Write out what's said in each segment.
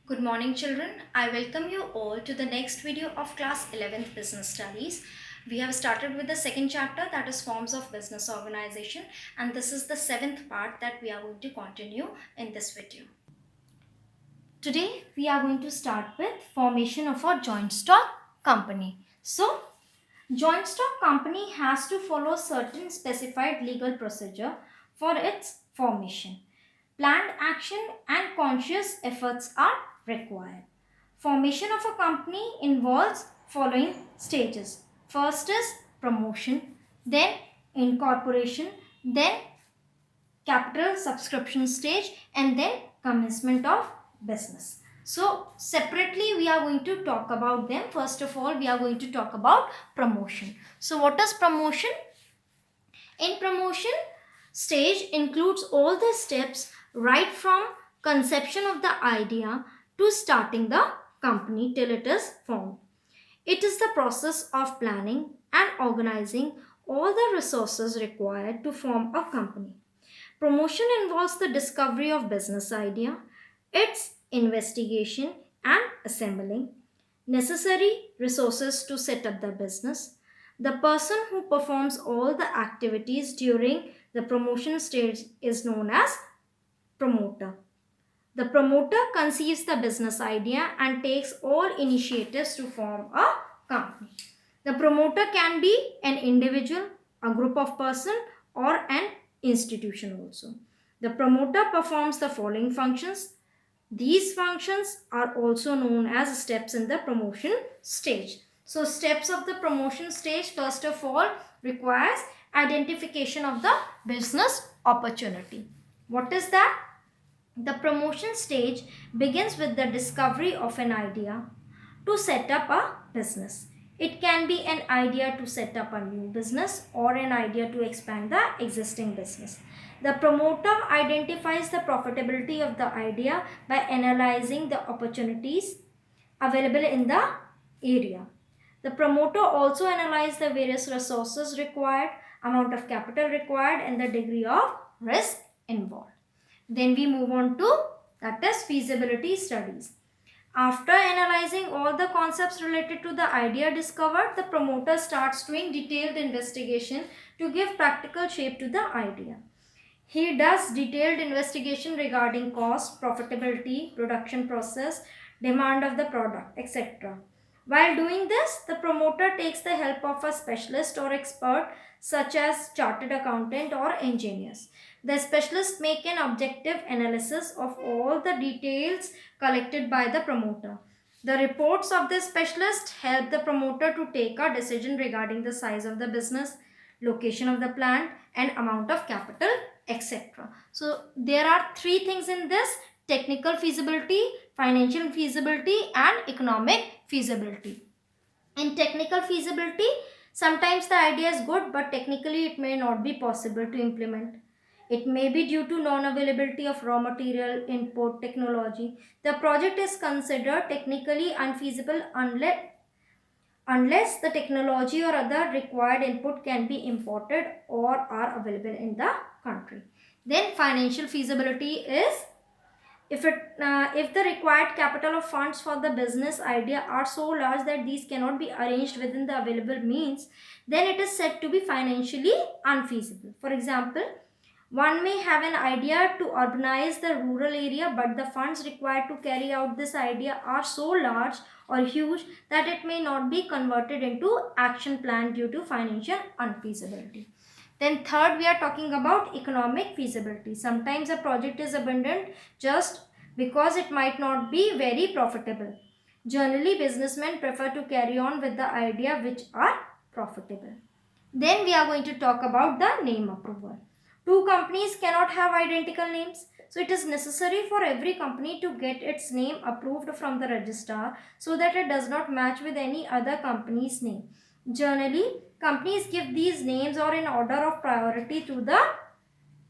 Good morning children. I welcome you all to the next video of class 11th business studies. We have started with the second chapter, that is forms of business organization, and this is the seventh part that we are going to continue in this video. Today we are going to start with formation of a joint stock company. So joint stock company has to follow certain specified legal procedure for its formation. Planned action and conscious efforts are required. Formation of a company involves following stages. First is promotion, then incorporation, then capital subscription stage, and then commencement of business. So separately we are going to talk about them. First of all, we are going to talk about promotion. So what is promotion? In promotion stage includes all the steps right from conception of the idea to starting the company till it is formed. It is the process of planning and organizing all the resources required to form a company. Promotion involves the discovery of business idea, its investigation and assembling, necessary resources to set up the business. The person who performs all the activities during the promotion stage is known as promoter. The promoter conceives the business idea and takes all initiatives to form a company. The promoter can be an individual, a group of person, or an institution also. The promoter performs the following functions. These functions are also known as steps in the promotion stage. So steps of the promotion stage first of all requires identification of the business opportunity. What is that? The promotion stage begins with the discovery of an idea to set up a business. It can be an idea to set up a new business or an idea to expand the existing business. The promoter identifies the profitability of the idea by analyzing the opportunities available in the area. The promoter also analyzes the various resources required, amount of capital required, and the degree of risk involved. Then we move on to that is feasibility studies. After analyzing all the concepts related to the idea discovered, the promoter starts doing detailed investigation to give practical shape to the idea. He does detailed investigation regarding cost, profitability, production process, demand of the product, etc. While doing this, the promoter takes the help of a specialist or expert such as chartered accountant or engineers. The specialists make an objective analysis of all the details collected by the promoter. The reports of the specialist help the promoter to take a decision regarding the size of the business, location of the plant, and amount of capital, etc. So there are three things in this: technical feasibility, financial feasibility, and economic feasibility. In technical feasibility, sometimes the idea is good, but technically it may not be possible to implement. It may be due to non-availability of raw material, input, technology. The project is considered technically unfeasible unless the technology or other required input can be imported or are available in the country. Then financial feasibility is if the required capital of funds for the business idea are so large that these cannot be arranged within the available means, then it is said to be financially unfeasible. For example, one may have an idea to urbanize the rural area, but the funds required to carry out this idea are so large or huge that it may not be converted into action plan due to financial unfeasibility. Then third, we are talking about economic feasibility. Sometimes a project is abandoned just because it might not be very profitable. Generally, businessmen prefer to carry on with the idea which are profitable. Then we are going to talk about the name approval. Two companies cannot have identical names. So it is necessary for every company to get its name approved from the registrar so that it does not match with any other company's name. Generally, companies give these names or in order of priority to the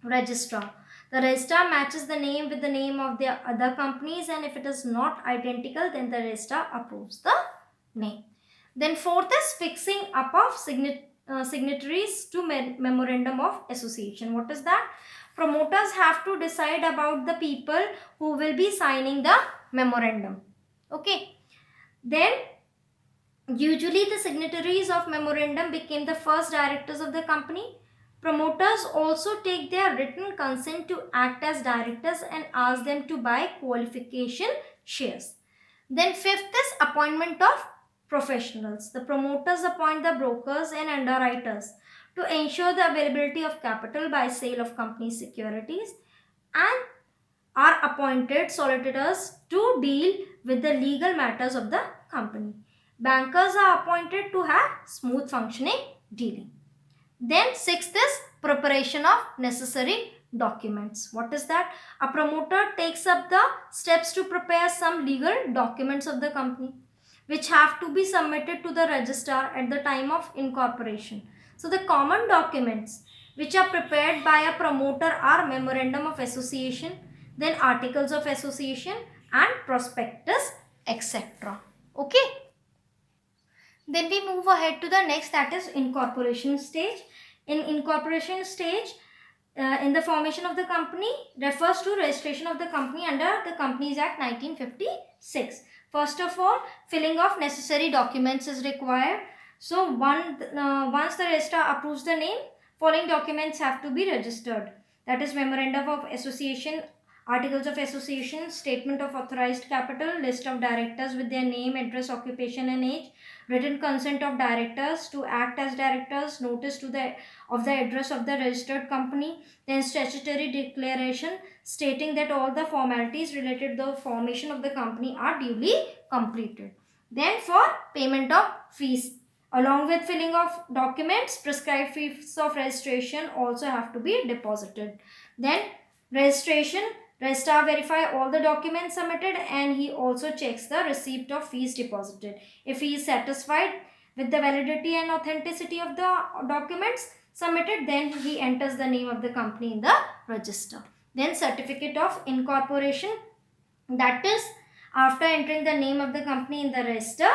registrar. The registrar matches the name with the name of the other companies, and if it is not identical, then the registrar approves the name. Then fourth is fixing up of signatories to memorandum of association. What is that? Promoters have to decide about the people who will be signing the memorandum. Okay. Then usually the signatories of memorandum became the first directors of the company. Promoters also take their written consent to act as directors and ask them to buy qualification shares. Then fifth is appointment of professionals. The promoters appoint the brokers and underwriters to ensure the availability of capital by sale of company securities, and are appointed solicitors to deal with the legal matters of the company. Bankers are appointed to have smooth functioning dealing. Then sixth is preparation of necessary documents. What is that? A promoter takes up the steps to prepare some legal documents of the company, which have to be submitted to the registrar at the time of incorporation. So the common documents which are prepared by a promoter are memorandum of association, then articles of association and prospectus, etc. Okay. Then we move ahead to the next, that is incorporation stage. In incorporation stage, in the formation of the company refers to registration of the company under the Companies Act 1956. First of all, filling of necessary documents is required. So once the registrar approves the name, following documents have to be registered. That is memorandum of association, articles of association, statement of authorized capital, list of directors with their name, address, occupation and age, written consent of directors to act as directors, notice to the of the address of the registered company, then statutory declaration stating that all the formalities related to the formation of the company are duly completed. Then for payment of fees, along with filling of documents, prescribed fees of registration also have to be deposited. Then registration, registrar verify all the documents submitted and he also checks the receipt of fees deposited. If he is satisfied with the validity and authenticity of the documents submitted, then he enters the name of the company in the register. Then certificate of incorporation, that is after entering the name of the company in the register,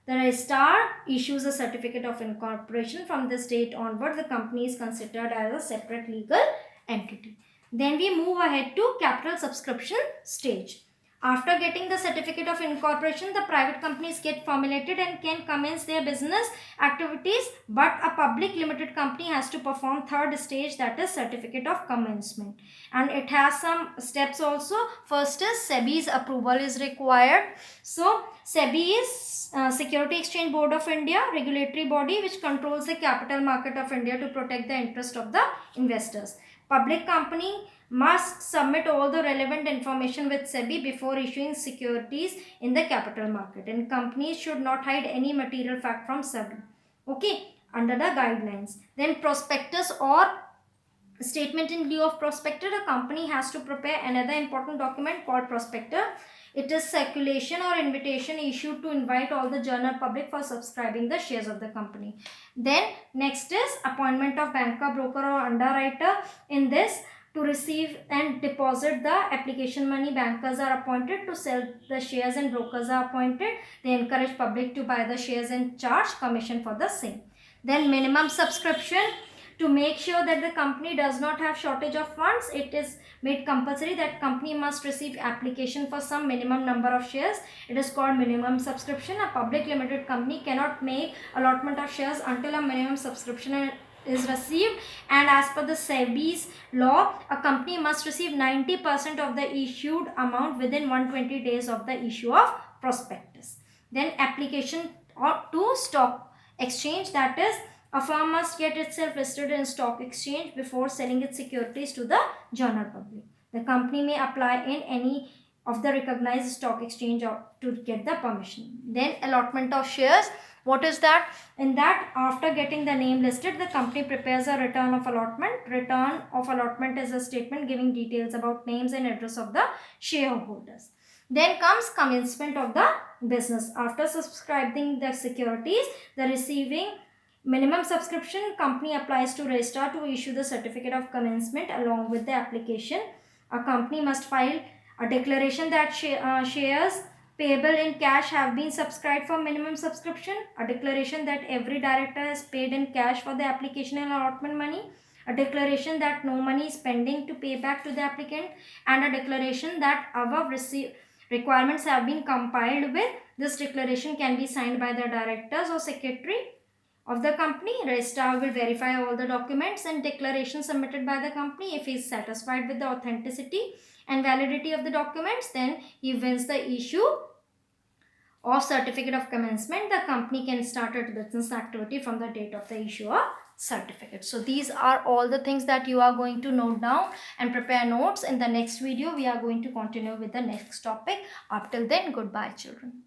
the registrar issues a certificate of incorporation. From this date onward, the company is considered as a separate legal entity. Then we move ahead to capital subscription stage. After getting the certificate of incorporation, the private companies get formulated and can commence their business activities, but a public limited company has to perform third stage, that is certificate of commencement, and it has some steps also. First is SEBI's approval is required. So SEBI is Security Exchange Board of India, regulatory body which controls the capital market of India to protect the interest of the investors. Public company must submit all the relevant information with SEBI before issuing securities in the capital market, and companies should not hide any material fact from SEBI. Okay, under the guidelines. Then prospectus or statement in lieu of prospectus, a company has to prepare another important document called prospectus. It is circulation or invitation issued to invite all the general public for subscribing the shares of the company. Then next is appointment of banker, broker or underwriter. In this, to receive and deposit the application money, bankers are appointed. To sell the shares, and brokers are appointed. They encourage public to buy the shares and charge commission for the same. Then minimum subscription, to make sure that the company does not have shortage of funds, it is made compulsory that company must receive application for some minimum number of shares. It is called minimum subscription. A public limited company cannot make allotment of shares until a minimum subscription is received, and as per the SEBI's law, a company must receive 90% of the issued amount within 120 days of the issue of prospectus. Then application to stock exchange, that is a firm must get itself listed in stock exchange before selling its securities to the general public. The company may apply in any of the recognized stock exchange to get the permission. Then allotment of shares. What is that? In that, after getting the name listed, the company prepares a return of allotment. Return of allotment is a statement giving details about names and address of the shareholders. Then comes commencement of the business. After subscribing the securities, the receiving minimum subscription, company applies to registrar to issue the certificate of commencement along with the application. A company must file a declaration that shares payable in cash have been subscribed for minimum subscription, a declaration that every director has paid in cash for the application and allotment money, a declaration that no money is pending to pay back to the applicant, and a declaration that above requirements have been compiled with, this declaration can be signed by the directors or secretary of the company. Registrar will verify all the documents and declarations submitted by the company. If he is satisfied with the authenticity and validity of the documents, then he wins the issue of certificate of commencement. The company can start its business activity from the date of the issue of certificate. So these are all the things that you are going to note down and prepare notes. In the next video, we are going to continue with the next topic. Up till then, goodbye children.